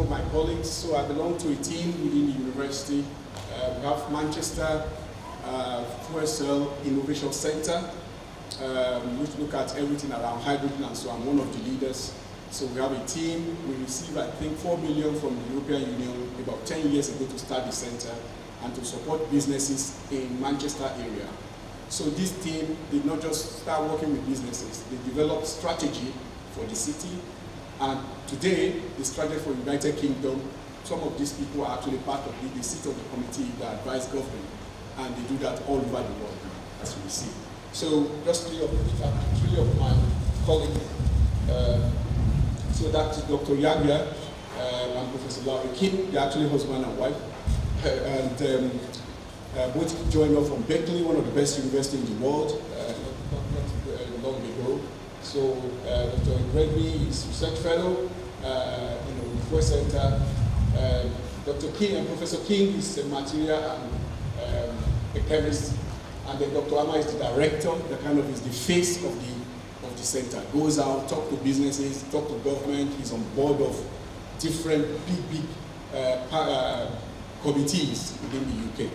of my colleagues. So I belong to a team within the university. We have Manchester Fuel Cell Innovation Center, which look at everything around hydrogen, and so I'm one of the leaders. So we have a team. We received, I think, 4 million from the European Union about 10 years ago to start the center and to support businesses in Manchester area. So this team did not just start working with businesses, they developed strategy for the city. And today, the strategy for United Kingdom, some of these people are actually part of the seat of the committee that advise government, and they do that all over the world, as we see. So just three of my colleagues. So that's Dr. Yagya and Professor Larry Kim, they're actually husband and wife. And both joined us from Berkeley, one of the best universities in the world, not long ago. So Dr. Gregory is research fellow in the Fuel Center. Dr. King and Professor King is a material and a chemist, and then Dr. Ama is the director, that kind of is the face of the center. Goes out, talk to businesses, talk to government. He's on board of different big committees within the UK.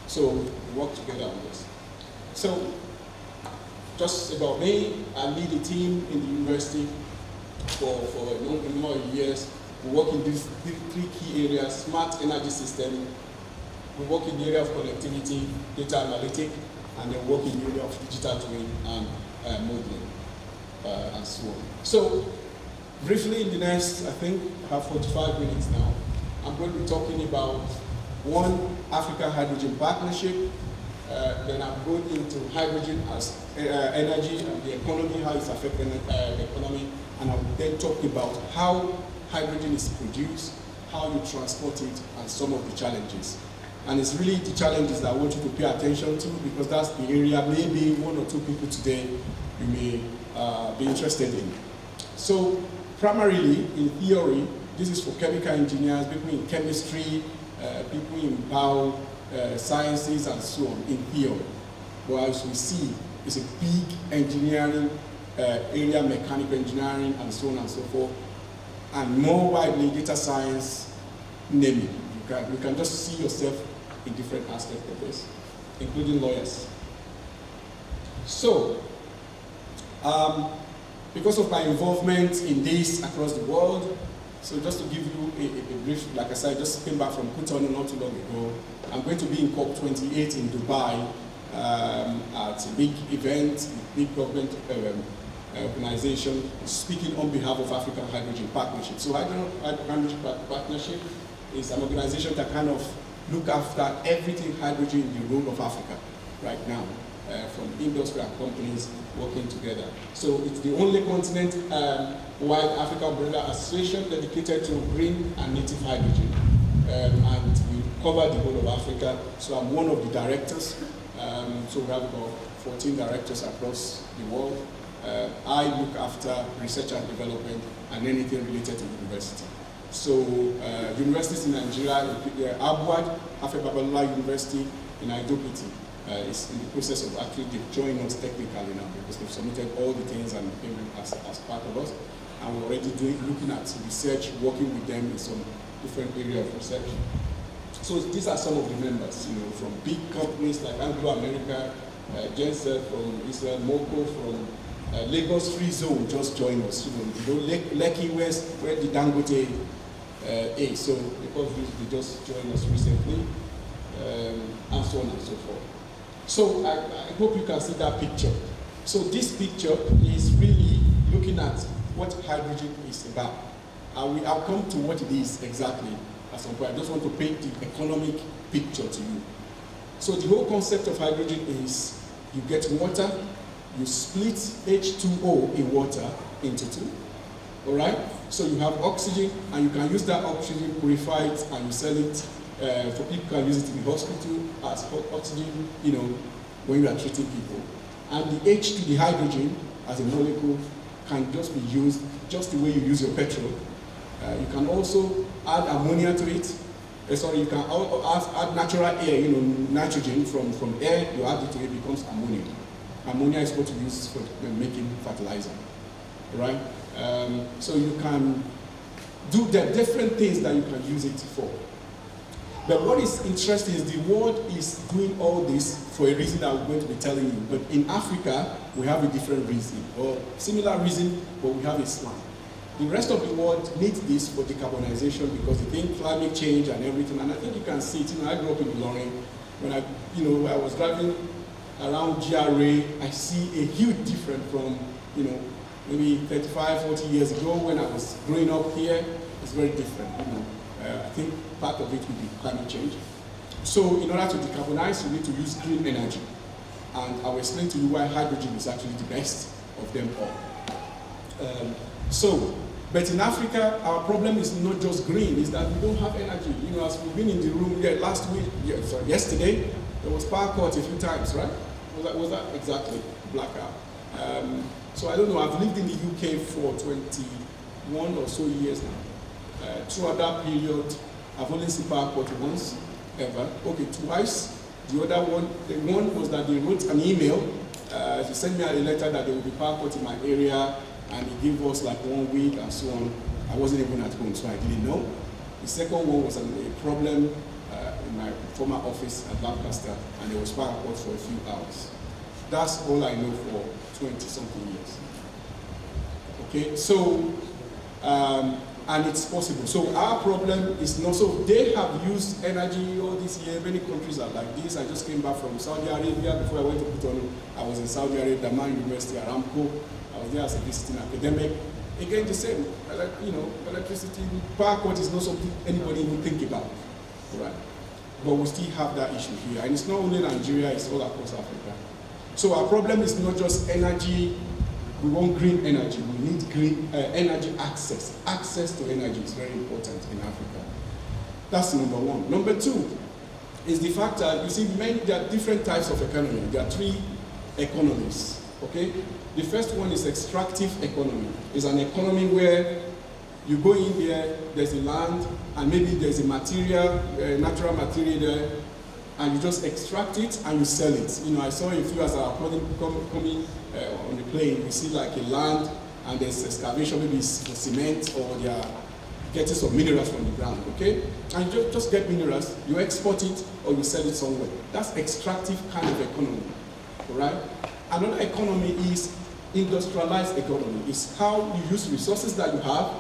So we work together on this. So just about me, I lead a team in the university for a number of years. We work in these three key areas: smart energy system. We work in the area of connectivity, data analytics, and then work in the area of digital twin and modeling, and so on. So briefly, in the next, I think I have 45 minutes now, I'm going to be talking about one, Africa Hydrogen Partnership. Then I'm going into hydrogen as energy and the economy, how it's affecting the economy, and I will then talk about how hydrogen is produced, how you transport it, and some of the challenges. And it's really the challenges that I want you to pay attention to, because that's the area maybe one or two people today you may be interested in. So primarily in theory, this is for chemical engineers, people in chemistry, people in bio sciences and so on, in theory. But as we see, it's a big engineering area, mechanical engineering and so on and so forth, and more widely data science, name it. You can just see yourself in different aspects of this, including lawyers. So, because of my involvement in this across the world, so just to give you a brief, like I said, I just came back from Cotonou not too long ago. I'm going to be in COP28 in Dubai at a big event, a big government organization, speaking on behalf of African Hydrogen Partnership. So Hydrogen Partnership is an organization that kind of look after everything hydrogen in the role of Africa right now, from industry and companies working together. So it's the only continent-wide Africa Umbrella Association dedicated to green and native hydrogen. And we cover the whole of Africa. So I'm one of the directors. So we have about 14 directors across the world. I look after research and development and anything related to the university. So universities in Nigeria, Abuad, Afe Babalola University in Idokiti, is in the process of actually joining us technically now, because they've submitted all the things and came as part of us. And we're already looking at research, working with them in some different areas of research. So these are some of the members, from big companies like Anglo America, Genset from Israel, Moko from Lagos Free Zone just joined us. Lekki West, where the Dangote is. So because they just joined us recently, and so on and so forth. So I hope you can see that picture. So this picture is really looking at what hydrogen is about. I'll come to what it is exactly at some point. I just want to paint the economic picture to you. So the whole concept of hydrogen is you get water, you split H2O in water into two, all right? So you have oxygen, and you can use that oxygen, purify it, and you sell it. For people who can use it in the hospital as oxygen, when you are treating people. And the H2, the hydrogen, as a molecule, can just be used just the way you use your petrol. You can also add ammonia to it. You can add natural air, nitrogen from air, you add it to it, it becomes ammonia. Ammonia is what you use for making fertilizer, right? So you can do the different things that you can use it for. But what is interesting is the world is doing all this for a reason that I'm going to be telling you. But in Africa, we have a different reason, or similar reason, but we have a slant. The rest of the world needs this for decarbonization because they think climate change and everything. And I think you can see it. I grew up in Ilorin. When I was driving around GRA, I see a huge difference from, maybe 35, 40 years ago when I was growing up here. It's very different. I think part of it will be climate change. So in order to decarbonize, you need to use green energy. And I will explain to you why hydrogen is actually the best of them all. But in Africa, our problem is not just green, it's that we don't have energy. As we've been in the room here yesterday, there was power cut a few times, right? Was that exactly blackout? So I don't know, I've lived in the UK for 21 or so years now. Throughout that period, I've only seen power cut once, ever. Okay, twice. The one was that they wrote an email. They sent me a letter that there will be power cut in my area, and he gave us like 1 week and so on. I wasn't even at home, so I didn't know. The second one was a problem in my former office at Lancaster, and there was power cut for a few hours. That's all I know for 20-something years. Okay, so, and it's possible. So our problem is not, so they have used energy all this year. Many countries are like this. I just came back from Saudi Arabia. Before I went to Cotonou, I was in Saudi Arabia, Daman University, Aramco. I was there as a visiting academic. Again, the same, electricity, power cut is not something anybody would think about, right? But we still have that issue here. And it's not only Nigeria, it's all across Africa. So our problem is not just energy. We want green energy. We need green energy access. Access to energy is very important in Africa. That's number one. Number two is the fact that, you see, there are different types of economy. There are three economies, okay? The first one is extractive economy. It's an economy where you go in there, there's a land, and maybe there's a material, natural material there, and you just extract it and you sell it. I saw a few as I was coming on the plane, you see like a land, and there's excavation, maybe it's for cement, or they are getting some minerals from the ground, okay? And you just get minerals, you export it, or you sell it somewhere. That's extractive kind of economy, all right? Another economy is industrialized economy. It's how you use resources that you have.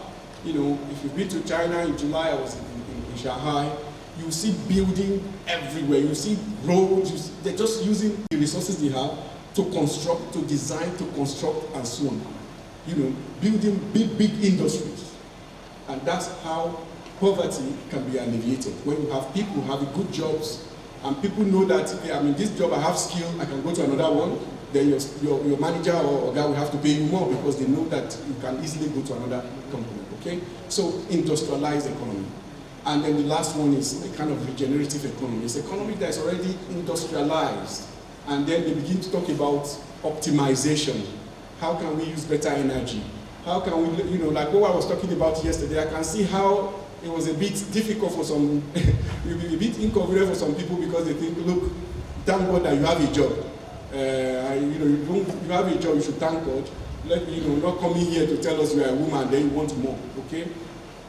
If you've been to China in July, I was in Shanghai, you see building everywhere. You see roads. They're just using the resources they have to construct, to design, to construct, and so on. Building big industries. And that's how poverty can be alleviated. When you have people having good jobs, and people know that, okay, I'm in this job, I have skill, I can go to another one, then your manager or guy will have to pay you more because they know that you can easily go to another company, okay? So, industrialized economy. And then the last one is a kind of regenerative economy. It's an economy that's already industrialized. And then they begin to talk about optimization. How can we use better energy? How can we, like what I was talking about yesterday, I can see how it was a bit difficult for some, it will be a bit inconvenient for some people because they think, look, thank God that you have a job. You have a job, you should thank God. Not coming here to tell us you are a woman, then you want more, okay?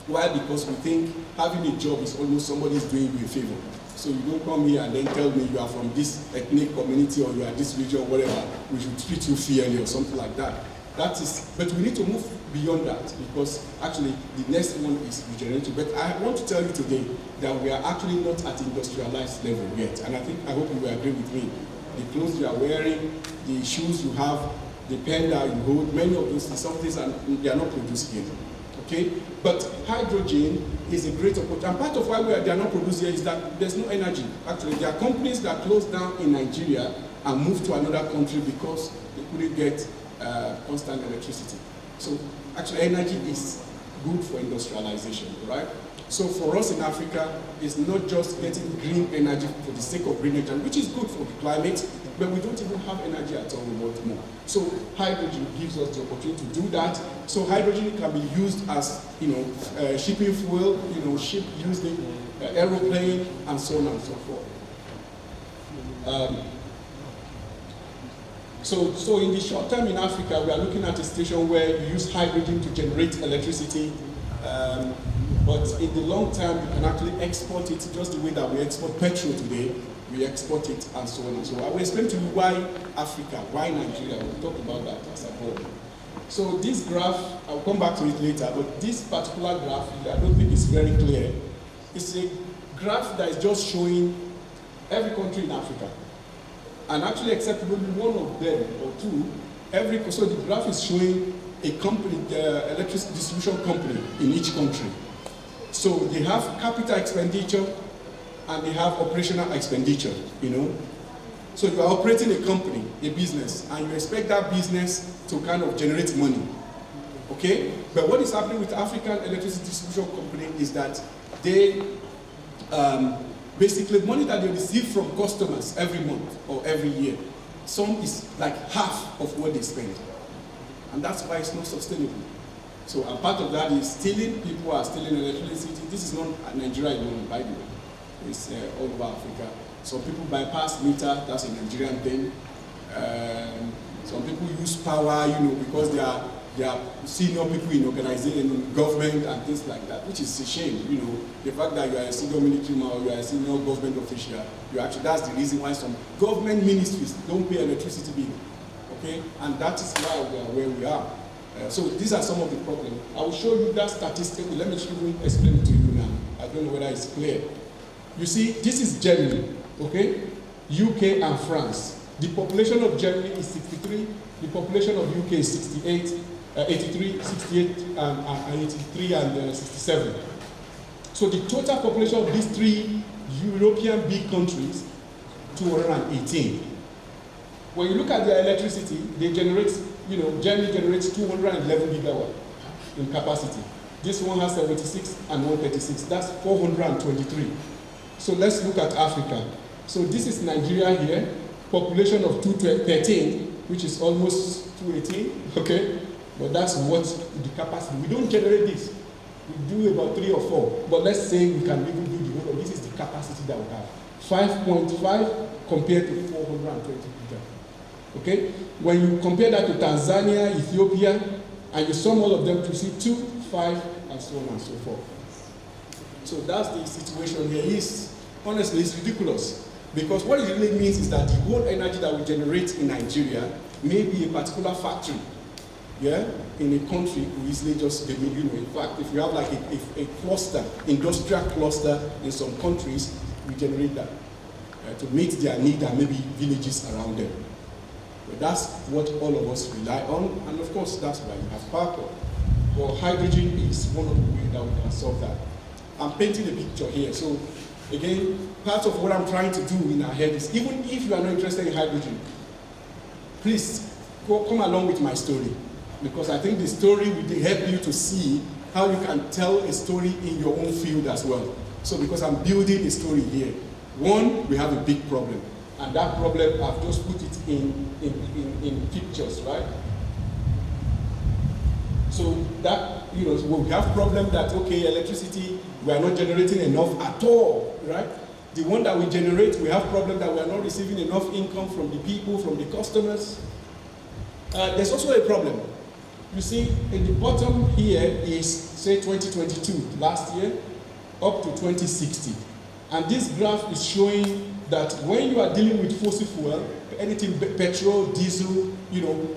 Why? Because we think having a job is almost somebody's doing you a favor. So you don't come here and then tell me you are from this ethnic community or you are this region or whatever, we should treat you fairly or something like that. But we need to move beyond that because actually the next one is regenerative. But I want to tell you today that we are actually not at industrialized level yet. And I hope you will agree with me. The clothes you are wearing, the shoes you have, the pen that you hold, many of those, some things they are not produced here. Okay? But hydrogen is a great opportunity. And part of why they are not produced here is that there's no energy. Actually, there are companies that closed down in Nigeria and moved to another country because they couldn't get constant electricity. So actually, energy is good for industrialization, right? So for us in Africa, it's not just getting green energy for the sake of green energy, which is good for the climate, but we don't even have energy at all, we want more. So hydrogen gives us the opportunity to do that. So hydrogen can be used as, shipping fuel, ship used in aeroplane, and so on and so forth. So in the short term in Africa, we are looking at a station where you use hydrogen to generate electricity, But in the long term, you can actually export it just the way that we export petrol today. We export it and so on and so on. I will explain to you why Africa, why Nigeria. We'll talk about that as a whole. So this graph, I'll come back to it later, but this particular graph, I don't think it's very clear. It's a graph that is just showing every country in Africa. And actually, except maybe one of them or two, so the graph is showing a company, the electricity distribution company in each country. So they have capital expenditure and they have operational expenditure, you know. So you are operating a company, a business, and you expect that business to kind of generate money, okay? But what is happening with African electricity distribution company is that they, basically money that they receive from customers every month or every year, some is like half of what they spend. And that's why it's not sustainable. So a part of that is stealing. People are stealing electricity. This is not Nigeria alone, by the way. It's all over Africa. Some people bypass meter, that's a Nigerian thing. Some people use power, you know, because they are senior people in organization, in government and things like that, which is a shame, you know. The fact that you are a senior military man or you are a senior government official, that's the reason why some government ministries don't pay electricity bill. Okay, and that is why we are where we are. So these are some of the problems. I will show you that statistic. Let me explain it to you now. I don't know whether it's clear. You see, this is Germany, okay? UK and France. The population of Germany is 63. The population of UK is 68, 83, 68, and 83 and 67. So the total population of these three European big countries, 218. When you look at their electricity, they generate, you know, Germany generates 211 gigawatt in capacity. This one has 76 and 136. That's 423. So let's look at Africa. So this is Nigeria here, population of 213, which is almost 218, okay? But that's what the capacity. We don't generate this. We do about 3 or 4. But let's say we can even do the whole of this is the capacity that we have. 5.5 compared to 420 gigawatt. Okay? When you compare that to Tanzania, Ethiopia, and you sum all of them to see 2, 5, and so on and so forth. So that's the situation here. Honestly, it's ridiculous. Because what it really means is that the whole energy that we generate in Nigeria may be a particular factory, yeah, in a country we easily just, you know, in fact, if you have like a cluster, industrial cluster in some countries, we generate that to meet their need and maybe villages around them. But that's what all of us rely on, and of course, that's why we have power. Well, hydrogen is one of the ways that we can solve that. I'm painting a picture here. So, again, part of what I'm trying to do in our head is, even if you are not interested in hydrogen, please come along with my story. Because I think the story will help you to see how you can tell a story in your own field as well. So, because I'm building a story here. One, we have a big problem. And that problem, I've just put it in pictures, right? So that, you know, we have problem that, okay, electricity, we are not generating enough at all, right? The one that we generate, we have problem that we are not receiving enough income from the people, from the customers. There's also a problem. You see, in the bottom here is, say, 2022, last year, up to 2060. And this graph is showing that when you are dealing with fossil fuel, anything petrol, diesel, you know,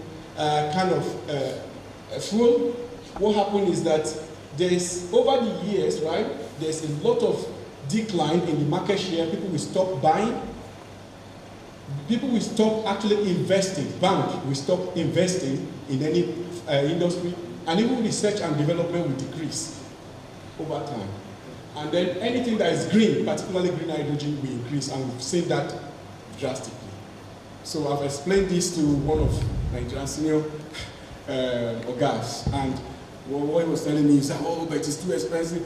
kind of fuel, what happened is that there's, over the years, right, there's a lot of decline in the market share. People will stop buying. People will stop actually investing. Bank will stop investing in any industry, and even research and development will decrease over time. And then anything that is green, particularly green hydrogen, will increase, and we've seen that drastically. So I've explained this to one of Nigerian senior ogas, and what he was telling me is that, oh, but it's too expensive.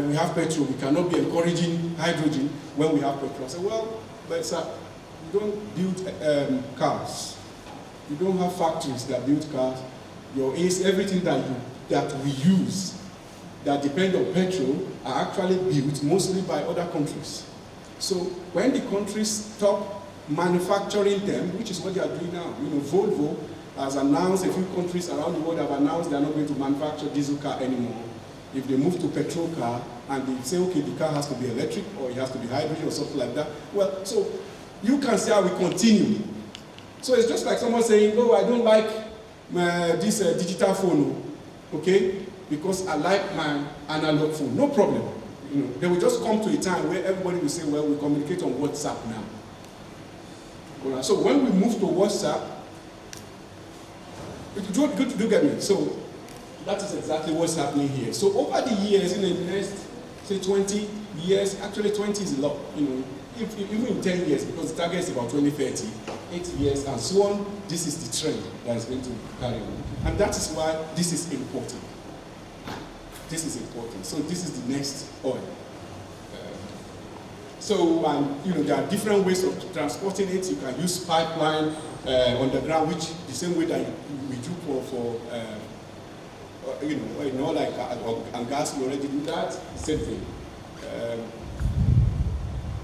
We have petrol. We cannot be encouraging hydrogen when we have petrol. I said, well, but sir, you don't build cars. You don't have factories that build cars. Everything that we use that depend on petrol are actually built mostly by other countries. So when the countries stop manufacturing them, which is what they are doing now, you know, Volvo has announced, a few countries around the world have announced they are not going to manufacture diesel car anymore. If they move to petrol car and they say, okay, the car has to be electric or it has to be hydrogen or something like that, well, so you can see how we continue. So it's just like someone saying, oh, I don't like this digital phone, okay, because I like my analog phone. No problem. You know, they will just come to a time where everybody will say, well, we communicate on WhatsApp now. Right. So when we move to WhatsApp, do get me? So that is exactly what's happening here. So over the years, in the next, say 20 years, actually 20 is a lot, you know, even in 10 years, because the target is about 2030, 8 years, and so on, this is the trend that is going to carry on. And that is why this is important. This is important. So this is the next oil. You know, there are different ways of transporting it. You can use pipeline underground, which the same way that we do for you know, like and gas, we already do that. Same thing.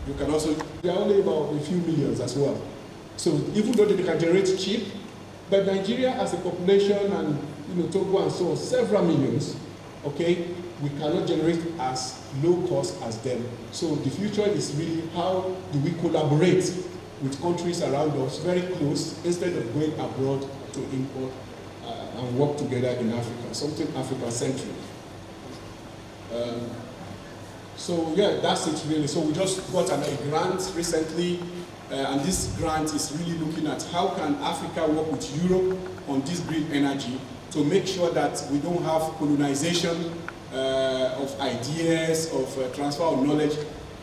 You can also, they are only about a few millions as well. So even though they can generate cheap, but Nigeria as a population and, you know, Togo and so on, several millions, okay, we cannot generate as low cost as them. So the future is really how do we collaborate with countries around us very close instead of going abroad to import and work together in Africa, something Africa-centric. So yeah, that's it really. So we just got a grant recently, and this grant is really looking at how can Africa work with Europe on this green energy to make sure that we don't have colonization of ideas, of transfer of knowledge,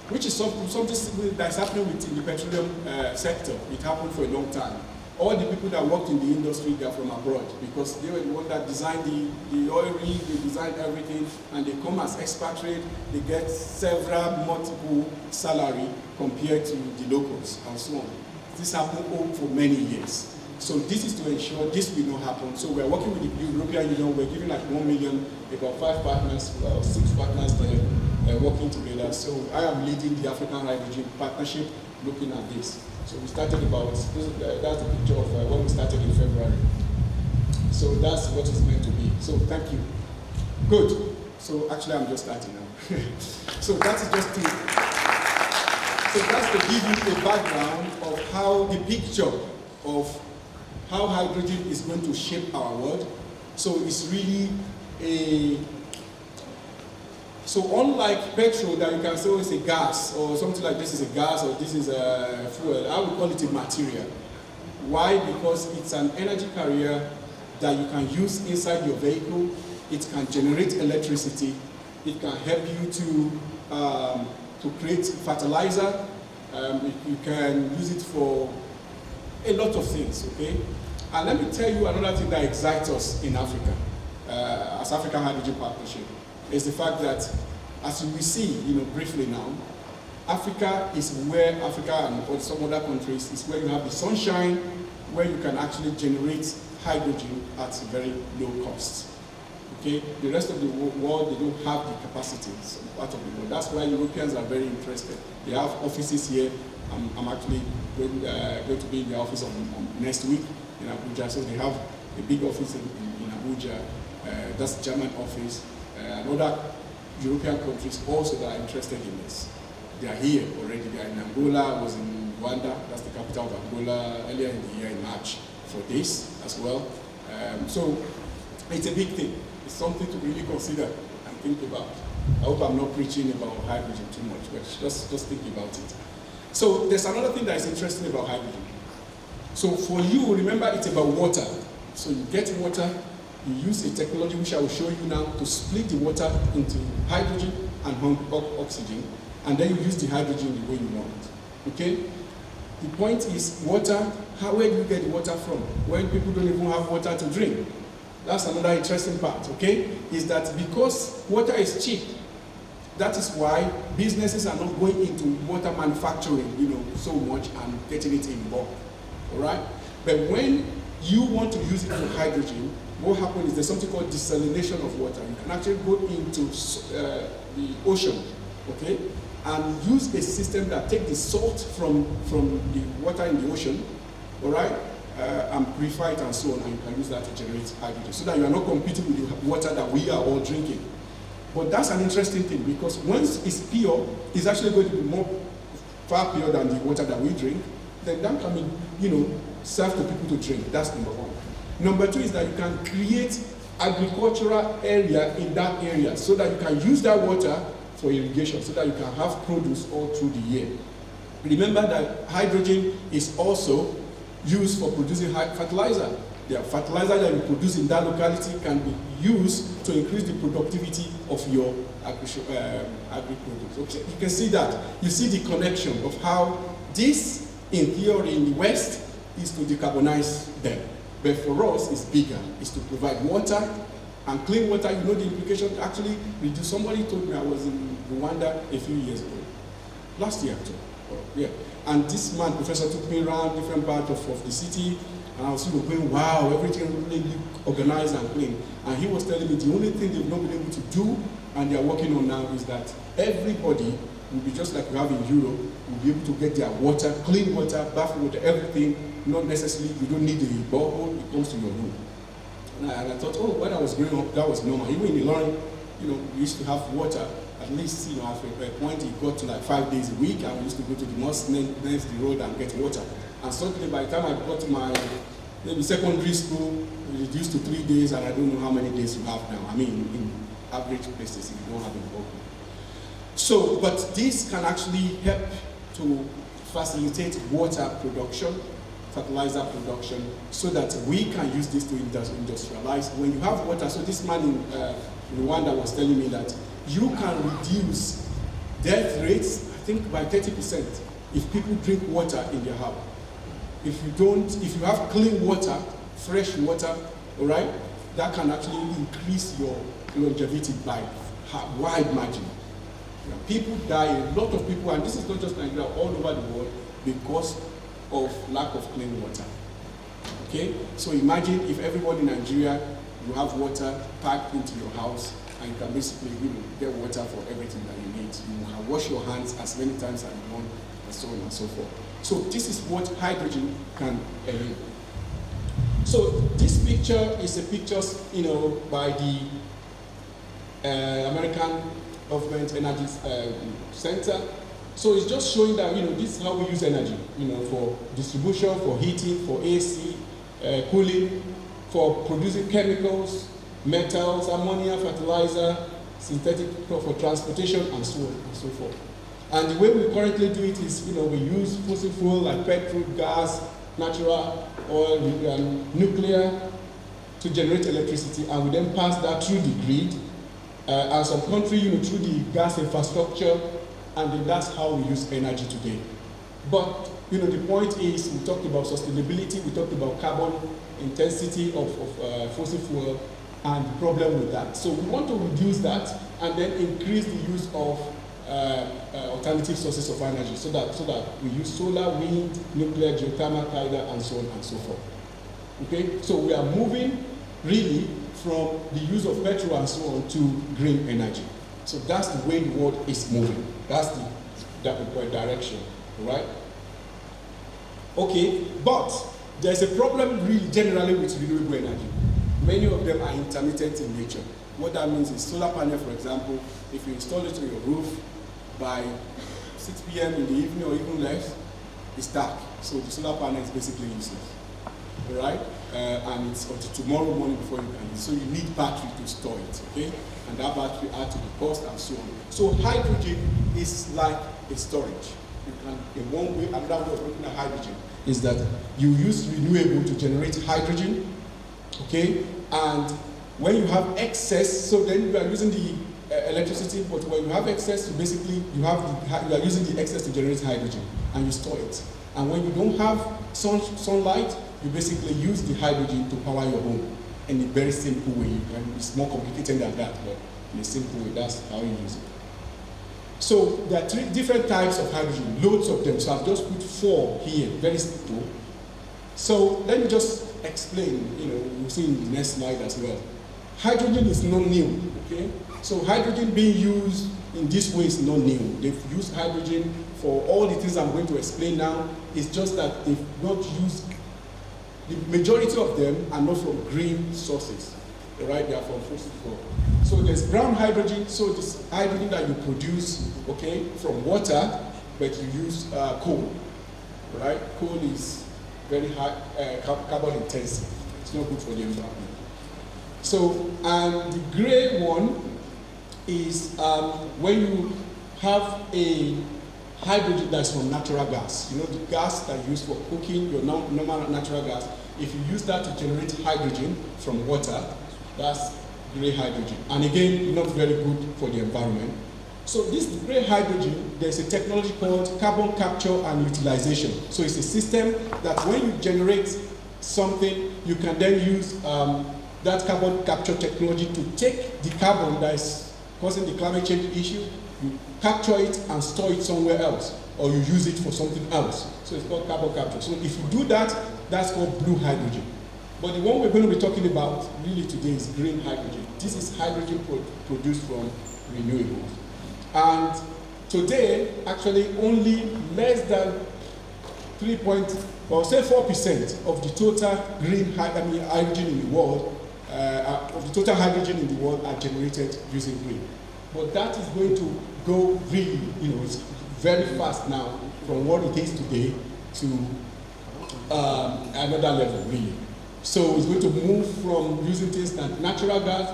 which is something that's happening in the petroleum sector. It happened for a long time. All the people that worked in the industry, they are from abroad because they were the ones that designed the oil rig, they designed everything, and they come as expatriate, they get multiple salary compared to the locals and so on. This happened for many years. So this is to ensure this will not happen. So we're working with the European Union, we're giving like 1 million, about 5 partners, 6 partners there working together. So I am leading the African Hydrogen Partnership looking at this. So we started that's the picture of when we started in February. So that's what it's meant to be. So thank you. Good. So actually I'm just starting now. So that's just to give you a background of how the picture of how hydrogen is going to shape our world. So it's really so unlike petrol that you can say, oh, it's a gas, or something like this is a gas, or this is a fuel, I would call it a material. Why? Because it's an energy carrier that you can use inside your vehicle. It can generate electricity. It can help you to create fertilizer. You can use it for a lot of things, okay? And let me tell you another thing that excites us in Africa, as African Hydrogen Partnership, is the fact that, as we see, you know, briefly now, Africa is where Africa and some other countries is where you have the sunshine, where you can actually generate hydrogen at a very low cost. Okay, the rest of the world, they don't have the capacity, some part of the world. That's why Europeans are very interested. They have offices here. I'm actually going to be in the office next week in Abuja. So they have a big office in Abuja. That's the German office. And other European countries also that are interested in this. They are here already. They are in Angola. I was in Rwanda. That's the capital of Angola earlier in the year in March for this as well. So it's a big thing. It's something to really consider and think about. I hope I'm not preaching about hydrogen too much, but just think about it. So there's another thing that is interesting about hydrogen. So for you, remember it's about water. So you get water, you use a technology which I will show you now to split the water into hydrogen and oxygen, and then you use the hydrogen the way you want. Okay? The point is water, where do you get the water from? When people don't even have water to drink. That's another interesting part, okay? Is that because water is cheap, that is why businesses are not going into water manufacturing, you know, so much and getting it in bulk, all right? But when you want to use it for hydrogen, what happens is there's something called desalination of water. You can actually go into the ocean, okay, and use a system that takes the salt from the water in the ocean, all right, and purify it and so on, and you can use that to generate hydrogen, so that you are not competing with the water that we are all drinking. But that's an interesting thing, because once it's pure, it's actually going to be far purer than the water that we drink. Then that can be, served to people to drink. That's number one. Number two is that you can create agricultural area in that area so that you can use that water for irrigation, so that you can have produce all through the year. Remember that hydrogen is also used for producing fertilizer. The fertilizer that you produce in that locality can be used to increase the productivity of your agri-produce. Okay? You can see that. You see the connection of how this, in theory, in the West, is to decarbonize them. But for us, it's bigger. It's to provide water, and clean water. You know the implication actually reduce. Somebody told me, I was in Rwanda a few years ago. Last year, too. Yeah. And this man, professor, took me around different parts of the city, and I was going, wow, everything really look organized and clean. And he was telling me the only thing they've not been able to do, and they are working on now, is that everybody will be just like we have in Europe, will be able to get their water, clean water, bath water, everything. Not necessarily, you don't need a borehole, it comes to your room. And I thought, oh, when I was growing up, that was normal. Even in Ilorin, we used to have water. At least, at a point, it got to like 5 days a week, and we used to go to the mosque next the road and get water. And suddenly, by the time I got to my maybe secondary school, it reduced to 3 days, and I don't know how many days you have now. I mean, in average places, if you don't have a borehole. So, but this can actually help to facilitate water production, fertilizer production, so that we can use this to industrialize. When you have water, so this man in Rwanda was telling me that you can reduce death rates, I think, by 30% if people drink water in their house. If you have clean water, fresh water, all right, that can actually increase your longevity by a wide margin. People die, a lot of people, and this is not just Nigeria, all over the world, because of lack of clean water. Okay? So imagine if everybody in Nigeria, you have water piped into your house, and you can basically get water for everything that you need. You can wash your hands as many times as you want, and so on and so forth. So this is what hydrogen can enable. So this picture is a picture, by the American Government Energy Center. So it's just showing that, this is how we use energy, for distribution, for heating, for AC, cooling, for producing chemicals, metals, ammonia, fertilizer, synthetic for transportation, and so on and so forth. And the way we currently do it is, we use fossil fuel like petrol, gas, natural oil, and nuclear to generate electricity, and we then pass that through the grid, and some country, through the gas infrastructure, and then that's how we use energy today. But, the point is, we talked about sustainability, we talked about carbon intensity of fossil fuel, and the problem with that. So we want to reduce that, and then increase the use of alternative sources of energy, so that we use solar, wind, nuclear, geothermal, tidal, and so on and so forth. Okay, so we are moving really from the use of petrol and so on to green energy. So that's the way the world is moving. That's the direction, right? Okay, but there's a problem really generally with renewable energy. Many of them are intermittent in nature. What that means is solar panel, for example, if you install it on your roof by 6 p.m. in the evening or even less, it's dark. So the solar panel is basically useless, all right? And it's until tomorrow morning before you can use it. So you need battery to store it, okay? And that battery adds to the cost and so on. So hydrogen is like a storage. You can, in one way, another way of looking at hydrogen is that you use renewable to generate hydrogen, okay? And when you have excess, so then you are using the electricity, but when you have excess, you basically, you are using the excess to generate hydrogen, and you store it. And when you don't have sunlight, you basically use the hydrogen to power your home in a very simple way. And it's more complicated than that, but in a simple way, that's how you use it. So there are 3 different types of hydrogen, loads of them. So I've just put 4 here, very simple. So let me just explain, we'll see in the next slide as well. Hydrogen is not new, okay? So hydrogen being used in this way is not new. They've used hydrogen for all the things I'm going to explain now. It's just that they've not used, the majority of them are not from green sources. right? They are from fossil fuel. So there's brown hydrogen, so this hydrogen that you produce, okay, from water, but you use coal, right? Coal is very high carbon intensive. It's not good for the environment. So, and the gray one is when you have a hydrogen that's from natural gas. You know, the gas that you use for cooking, your normal natural gas, if you use that to generate hydrogen from water, that's gray hydrogen. And again, not very good for the environment. So this gray hydrogen, there's a technology called carbon capture and utilization. So it's a system that when you generate something, you can then use that carbon capture technology to take the carbon that is causing the climate change issue, you capture it and store it somewhere else, or you use it for something else. So it's called carbon capture. So if you do that, that's called blue hydrogen. But the one we're going to be talking about really today is green hydrogen. This is hydrogen produced from renewables. And today, actually only less than 4% of the total green hydrogen in the world, of the total hydrogen in the world are generated using green. But that is going to go really, it's very fast now from what it is today to another level, really. So it's going to move from using things like natural gas,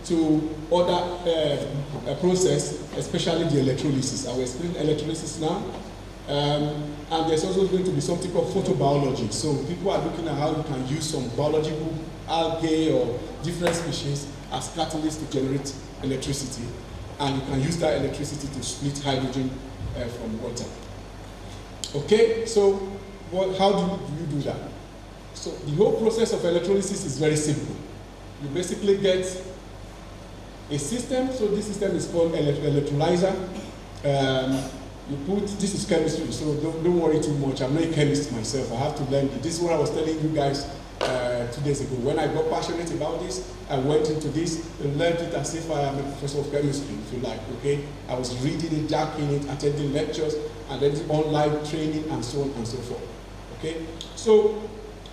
to other process, especially the electrolysis. I will explain electrolysis now. And there's also going to be something called photobiology. So people are looking at how you can use some biological algae or different species as catalysts to generate electricity. And you can use that electricity to split hydrogen from water. Okay, so how do you do that? So the whole process of electrolysis is very simple. You basically get a system, so this system is called electrolyzer. This is chemistry, so don't worry too much. I'm not a chemist myself. I have to learn it. This is what I was telling you guys 2 days ago. When I got passionate about this, I went into this and learned it as if I am a professor of chemistry, if you like, okay? I was reading it, jacking it, attending lectures, and then online training, and so on and so forth, okay? So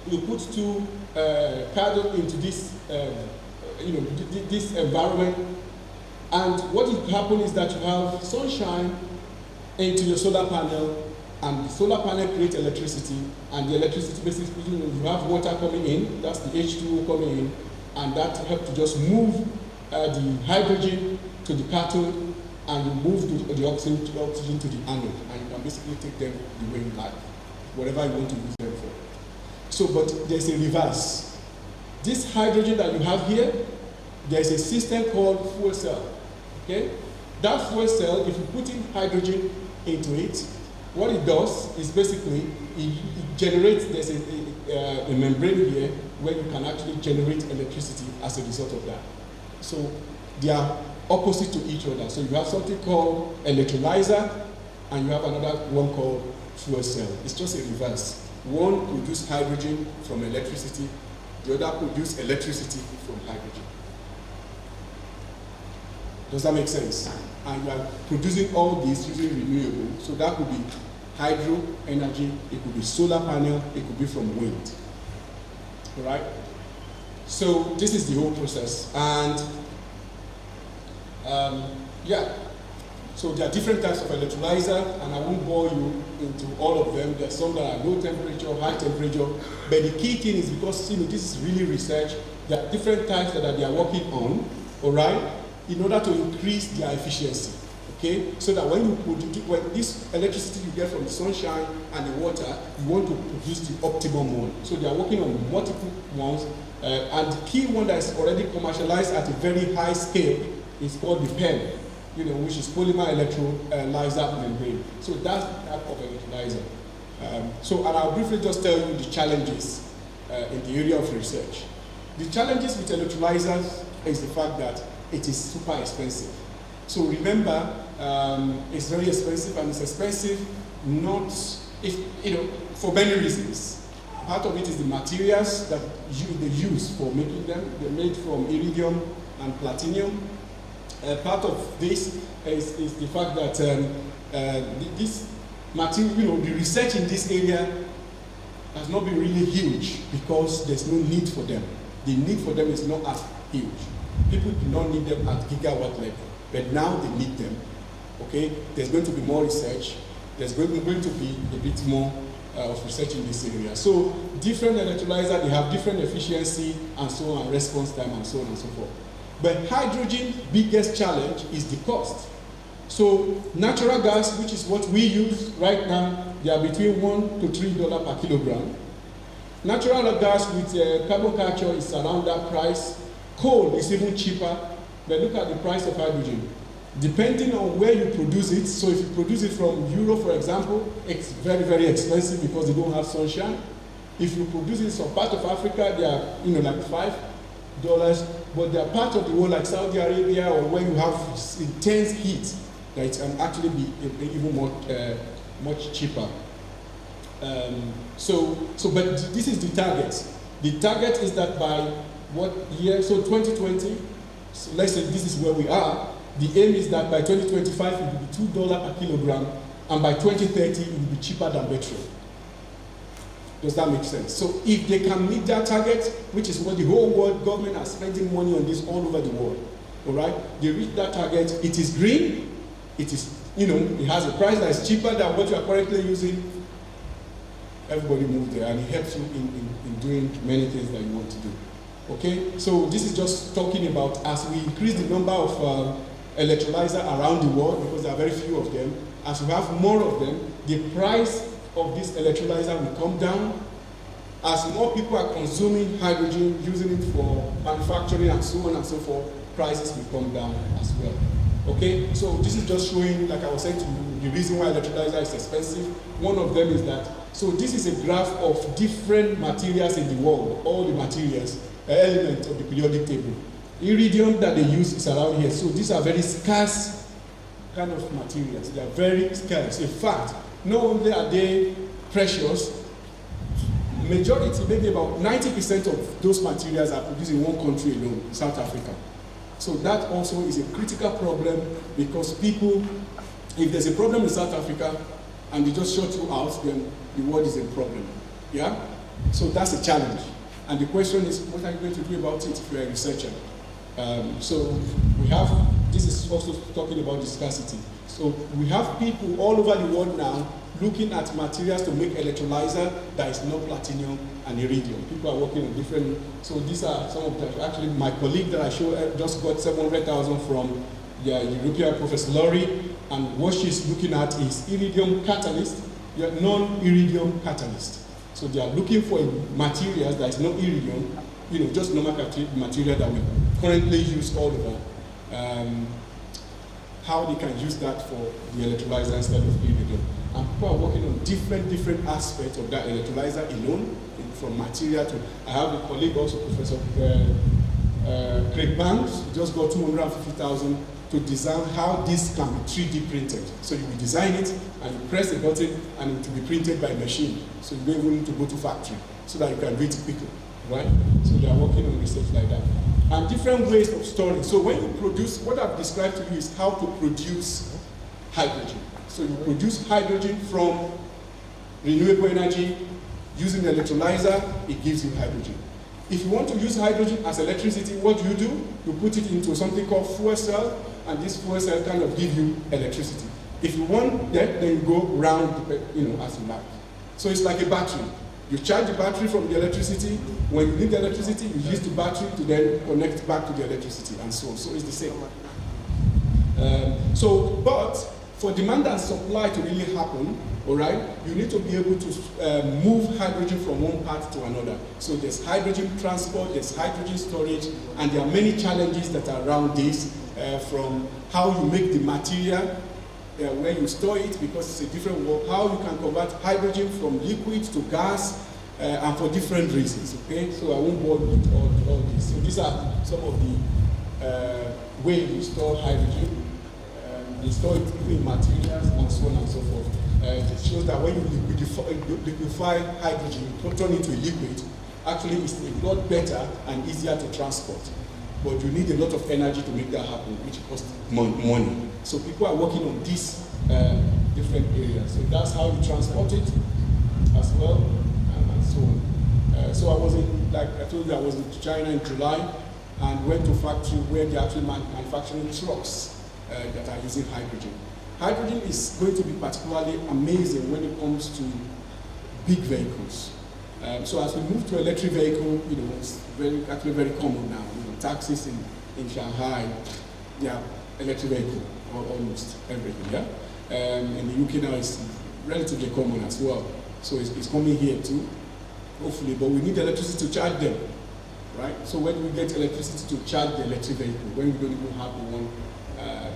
you put two cardon into this, this environment, and what will happen is that you have sunshine into your solar panel, and the solar panel creates electricity, and the electricity basically, you have water coming in, that's the H2O coming in, and that helps to just move the hydrogen to the cathode, and you move the oxygen to the anode, and you can basically take them the way you like, whatever you want to use them for. So, but there's a reverse. This hydrogen that you have here, there's a system called fuel cell, okay? That fuel cell, if you put in hydrogen into it, what it does is basically, it generates, there's a membrane here where you can actually generate electricity as a result of that. So they are opposite to each other. So you have something called electrolyzer, and you have another one called fuel cell. It's just a reverse. One produces hydrogen from electricity, the other produces electricity from hydrogen. Does that make sense? And you are producing all this using renewable, so that could be hydro energy, it could be solar panel, it could be from wind. All right? So this is the whole process, and so there are different types of electrolyzer, and I won't bore you into all of them. There are some that are low temperature, high temperature, but the key thing is because this is really research, there are different types that they are working on, all right, in order to increase their efficiency, okay? So that when this electricity you get from the sunshine and the water, you want to produce the optimum one. So they are working on multiple ones, and the key one that is already commercialized at a very high scale is called the PEM, which is polymer electrolyzer membrane. So that's the type of electrolyzer. And I'll briefly just tell you the challenges in the area of research. The challenges with electrolyzers is the fact that it is super expensive. So remember, it's very expensive, and it's expensive for many reasons. Part of it is the materials that they use for making them. They're made from iridium and platinum. Part of this is the fact that this material, the research in this area has not been really huge because there's no need for them. The need for them is not as huge. People do not need them at gigawatt level, but now they need them. Okay, there's going to be more research. There's going to be a bit more of research in this area. So different electrolyzers, they have different efficiency and so on, response time and so on and so forth. But hydrogen's biggest challenge is the cost. So natural gas, which is what we use right now, they are between $1 to $3 per kilogram. Natural gas with carbon capture is around that price. Coal is even cheaper, but look at the price of hydrogen. Depending on where you produce it, so if you produce it from Europe, for example, it's very, very expensive because they don't have sunshine. If you produce it from part of Africa, they are, like $5, but they are part of the world like Saudi Arabia or where you have intense heat, that it can actually be even more, much cheaper. But this is the target. The target is that by what year? So 2020, so let's say this is where we are. The aim is that by 2025 it will be $2 per kilogram, and by 2030 it will be cheaper than petrol. Does that make sense? So if they can meet that target, which is what the whole world government are spending money on this all over the world, all right? They reach that target, it is green, it is, it has a price that is cheaper than what you are currently using. Everybody move there, and it helps you in doing many things that you want to do. Okay, so this is just talking about as we increase the number of electrolyzers around the world, because there are very few of them, as we have more of them, the price of this electrolyzer will come down. As more people are consuming hydrogen, using it for manufacturing and so on and so forth, prices will come down as well. Okay, so this is just showing, like I was saying to you, the reason why electrolyzer is expensive. One of them is that, so this is a graph of different materials in the world, all the materials, elements of the periodic table. Iridium that they use is around here. So these are very scarce kind of materials. They are very scarce. In fact, not only are they precious, majority, maybe about 90% of those materials are produced in one country alone, South Africa. So that also is a critical problem, because people, if there's a problem in South Africa and they just shut you out, then the world is a problem. Yeah? So that's a challenge. And the question is, what are you going to do about it if you're a researcher? So we have, this is also talking about the scarcity. So we have people all over the world now looking at materials to make electrolyzer that is not platinum and iridium. People are working on different, so these are some of the, actually my colleague that I showed just got 700,000 from the European Professor Laurie, and what she's looking at is iridium catalyst, non-iridium catalyst. So they are looking for materials that is not iridium, just normal material that we currently use all over. How they can use that for the electrolyzer instead of iridium. And people are working on different aspects of that electrolyzer alone, from material to, I have a colleague also, Professor Craig Banks, just got 250,000 to design how this can be 3D printed. So you will design it, and you press the button, and it will be printed by machine. So you don't even need to go to factory, so that you can do it quickly, right? So they are working on research like that. And different ways of storing. So when you produce, what I've described to you is how to produce hydrogen. So you produce hydrogen from renewable energy using the electrolyzer, it gives you hydrogen. If you want to use hydrogen as electricity, what do? You put it into something called fuel cell, and this fuel cell kind of give you electricity. If you want that, then you go round, as you like. So it's like a battery. You charge the battery from the electricity. When you need the electricity, you use the battery to then connect back to the electricity, and so on. So it's the same. But for demand and supply to really happen, all right, you need to be able to move hydrogen from one part to another. So there's hydrogen transport, there's hydrogen storage, and there are many challenges that are around this, from how you make the material, where you store it, because it's a different world, how you can convert hydrogen from liquid to gas, and for different reasons, okay? So I won't bore you with all this. So these are some of the ways you store hydrogen. They store it in materials and so on and so forth. It shows that when you liquefy hydrogen, you turn it into a liquid, actually it's a lot better and easier to transport. But you need a lot of energy to make that happen, which costs money. So people are working on these different areas. So that's how you transport it as well, and so on. So I was in, like I told you, I was in China in July. and went to factory where they're actually manufacturing trucks that are using hydrogen. Hydrogen is going to be particularly amazing when it comes to big vehicles. So as we move to electric vehicle, it's actually very common now. Taxis in Shanghai, they are electric vehicle, or almost everything. Yeah. In the UK now, it's relatively common as well. So it's coming here too, hopefully. But we need electricity to charge them, right? So when we get electricity to charge the electric vehicle, when we don't even have the one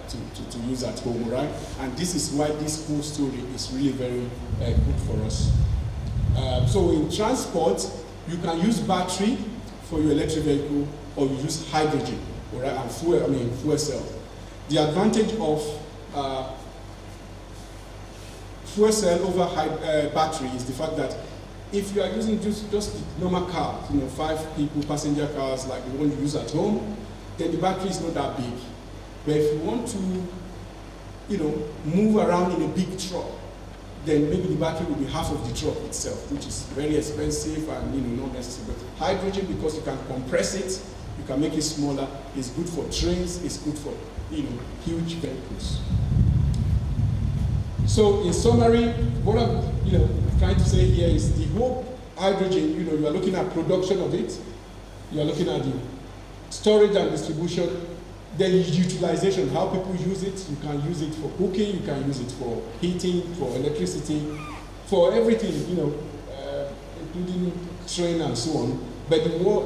to use at home, right? And this is why this whole story is really very good for us. So in transport, you can use battery for your electric vehicle, or you use hydrogen, all right, and fuel cell. The advantage of fuel cell over battery is the fact that if you are using just the normal cars, 5 people passenger cars like the one you use at home, then the battery is not that big. But if you want to, move around in a big truck, then maybe the battery will be half of the truck itself, which is very expensive and not necessary. But hydrogen, because you can compress it, you can make it smaller, it's good for trains, it's good for huge vehicles. So in summary, what I'm trying to say here is the whole hydrogen, you are looking at production of it, you are looking at the storage and distribution, then utilization, how people use it. You can use it for cooking, you can use it for heating, for electricity, for everything, including train and so on. But what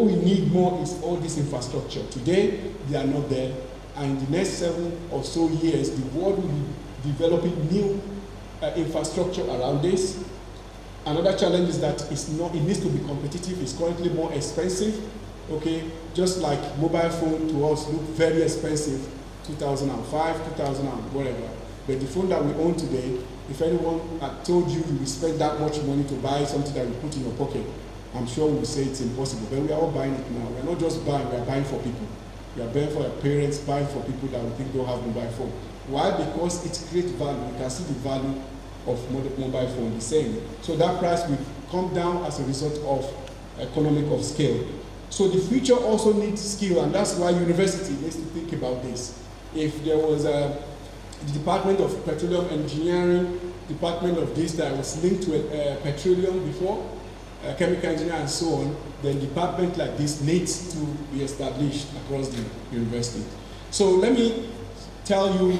we need more is all this infrastructure. Today, they are not there, and in the next 7 or so years, the world will be developing new infrastructure around this. Another challenge is that it needs to be competitive. It's currently more expensive. Okay, just like mobile phone to us look very expensive, 2005, 2000 and whatever. But the phone that we own today, if anyone had told you you will spend that much money to buy something that you put in your pocket, I'm sure we would say it's impossible. But we are all buying it now. We are not just buying, we are buying for people. We are buying for our parents, buying for people that we think don't have mobile phone. Why? Because it creates value. You can see the value of mobile phone the same. So that price will come down as a result of economic of scale. So the future also needs skill, and that's why university needs to think about this. If there was the Department of Petroleum Engineering, Department of this that was linked to petroleum before, chemical engineering and so on, then department like this needs to be established across the university. So let me tell you,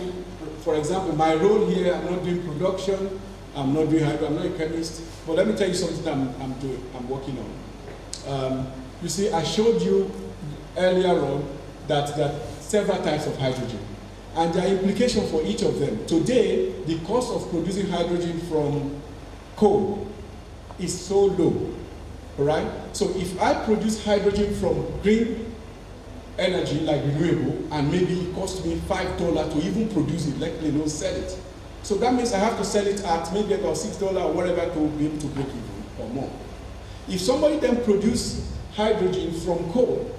for example, my role here, I'm not doing production, I'm not doing hydro, I'm not a chemist, but let me tell you something that I'm working on. You see, I showed you earlier on that there are several types of hydrogen, and there are implications for each of them. Today, the cost of producing hydrogen from coal is so low, all right? So if I produce hydrogen from green energy, like renewable, and maybe it costs me $5 to even produce it, let alone sell it. So that means I have to sell it at maybe about $6 or whatever to be able to break even or more. If somebody then produces hydrogen from coal,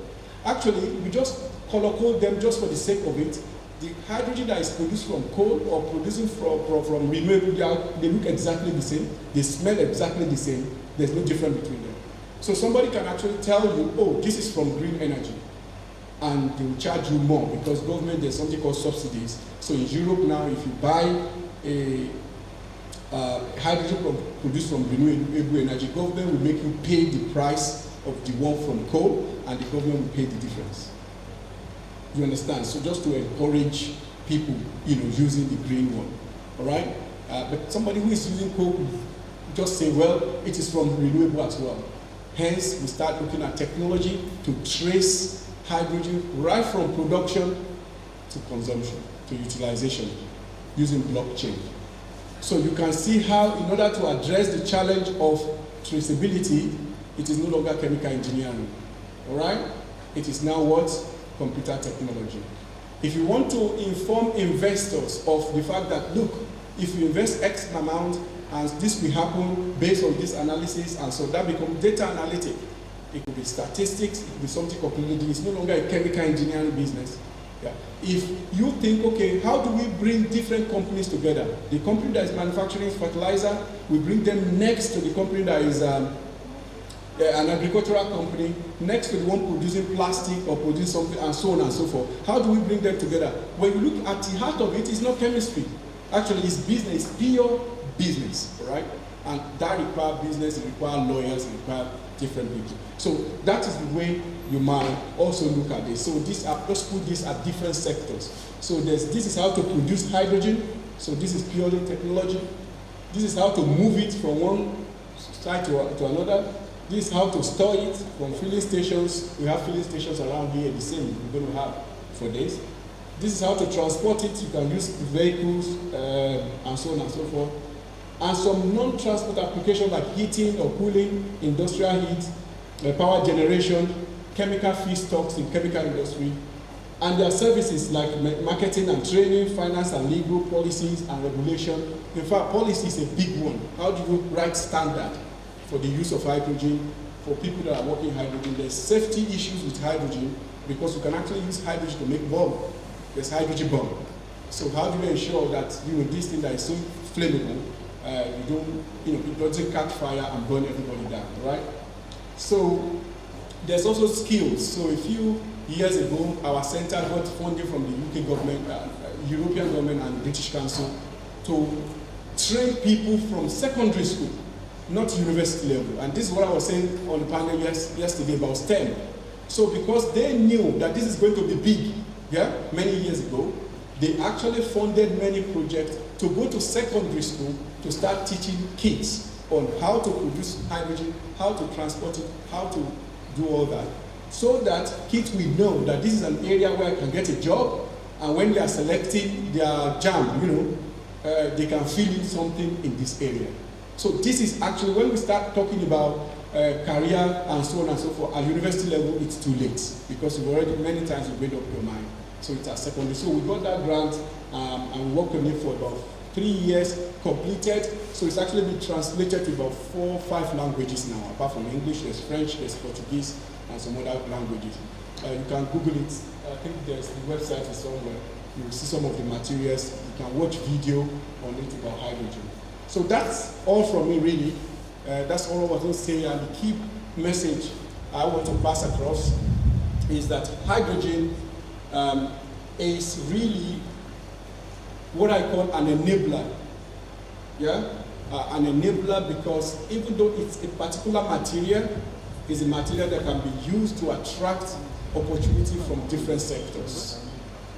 actually we just color code them just for the sake of it. The hydrogen that is produced from coal or producing from renewable, they look exactly the same, they smell exactly the same, there's no difference between them. So somebody can actually tell you, oh, this is from green energy, and they will charge you more because government, there's something called subsidies. So in Europe now, if you buy a hydrogen produced from renewable energy, government will make you pay the price of the one from coal, and the government will pay the difference. You understand? So just to encourage people, using the green one, all right? But somebody who is using coal will just say, well, it is from renewable as well. Hence, we start looking at technology to trace hydrogen right from production to consumption, to utilization, using blockchain. So you can see how, in order to address the challenge of traceability, it is no longer chemical engineering, all right? It is now what? Computer technology. If you want to inform investors of the fact that, look, if you invest X amount and this will happen based on this analysis, and so that becomes data analytic. It could be statistics, it could be something completely different. It's no longer a chemical engineering business. Yeah. If you think, okay, how do we bring different companies together? The company that is manufacturing fertilizer, we bring them next to the company that is an agricultural company next to the one producing plastic or producing something, and so on and so forth. How do we bring them together? When you look at the heart of it, it's not chemistry. Actually, it's business, pure business, right? And that requires business, it requires lawyers, it requires different people. So that is the way you might also look at this. So this, I've just put this at different sectors. So this is how to produce hydrogen. So this is purely technology. This is how to move it from one side to another. This is how to store it from filling stations. We have filling stations around here, the same we're going to have for this. This is how to transport it. You can use vehicles and so on and so forth. And some non-transport applications like heating or cooling, industrial heat, power generation, chemical feedstocks in chemical industry, and their services like marketing and training, finance and legal, policies and regulation. In fact, policy is a big one. How do you write standard for the use of hydrogen for people that are working hydrogen? There's safety issues with hydrogen because you can actually use hydrogen to make bomb. There's hydrogen bomb. So how do you ensure that this thing that is so flammable, it doesn't catch fire and burn everybody down, right? So there's also skills. So a few years ago, our center got funding from the UK government, European government and British Council to train people from secondary school, not university level. And this is what I was saying on the panel yesterday about STEM. So because they knew that this is going to be big, many years ago, they actually funded many projects to go to secondary school to start teaching kids on how to produce hydrogen, how to transport it, how to do all that, so that kids will know that this is an area where I can get a job, and when they are selecting their jam, they can fill in something in this area. So this is actually, when we start talking about career and so on and so forth, at university level, it's too late, because you've already, many times you've made up your mind. So it's at secondary. So we got that grant, and we worked on it for about 3 years, completed. So it's actually been translated to about 4 or 5 languages now. Apart from English, there's French, there's Portuguese, and some other languages. You can Google it. I think the website is somewhere. You will see some of the materials. You can watch video on it about hydrogen. So that's all from me, really. That's all I want to say. And the key message I want to pass across is that hydrogen is really what I call an enabler. An enabler, because even though it's a particular material, it's a material that can be used to attract opportunity from different sectors.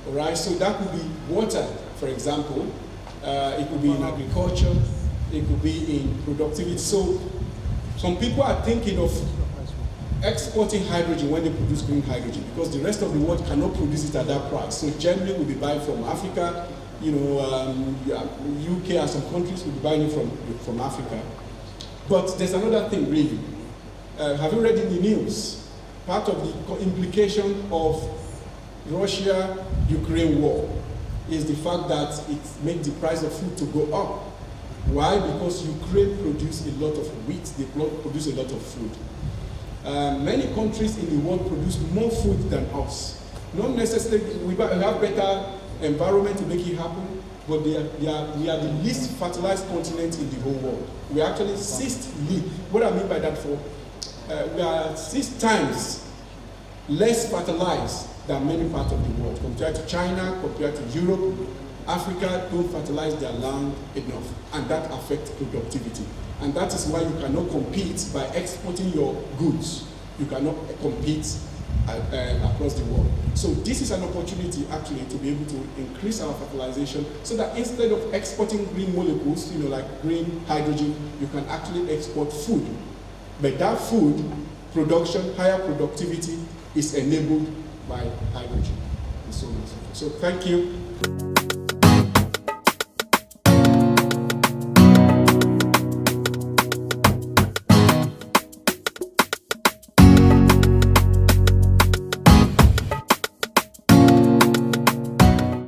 All right, so that could be water, for example. It could be in agriculture. It could be in productivity. So some people are thinking of exporting hydrogen when they produce green hydrogen, because the rest of the world cannot produce it at that price. So Germany will be buying from Africa, UK and some countries will be buying it from Africa. But there's another thing, really. Have you read in the news? Part of the implication of Russia-Ukraine war is the fact that it makes the price of food to go up. Why? Because Ukraine produces a lot of wheat, they produce a lot of food. Many countries in the world produce more food than us. Not necessarily, we have better environment to make it happen, but we are the least fertilized continent in the whole world. We are actually sixth lead. What I mean by that we are 6 times less fertilized than many parts of the world, compared to China, compared to Europe. Africa don't fertilize their land enough, and that affects productivity. And that is why you cannot compete by exporting your goods. You cannot compete across the world. So this is an opportunity actually to be able to increase our fertilization, so that instead of exporting green molecules, like green hydrogen, you can actually export food. But that food production, higher productivity, is enabled by hydrogen and so on and so forth. So thank you.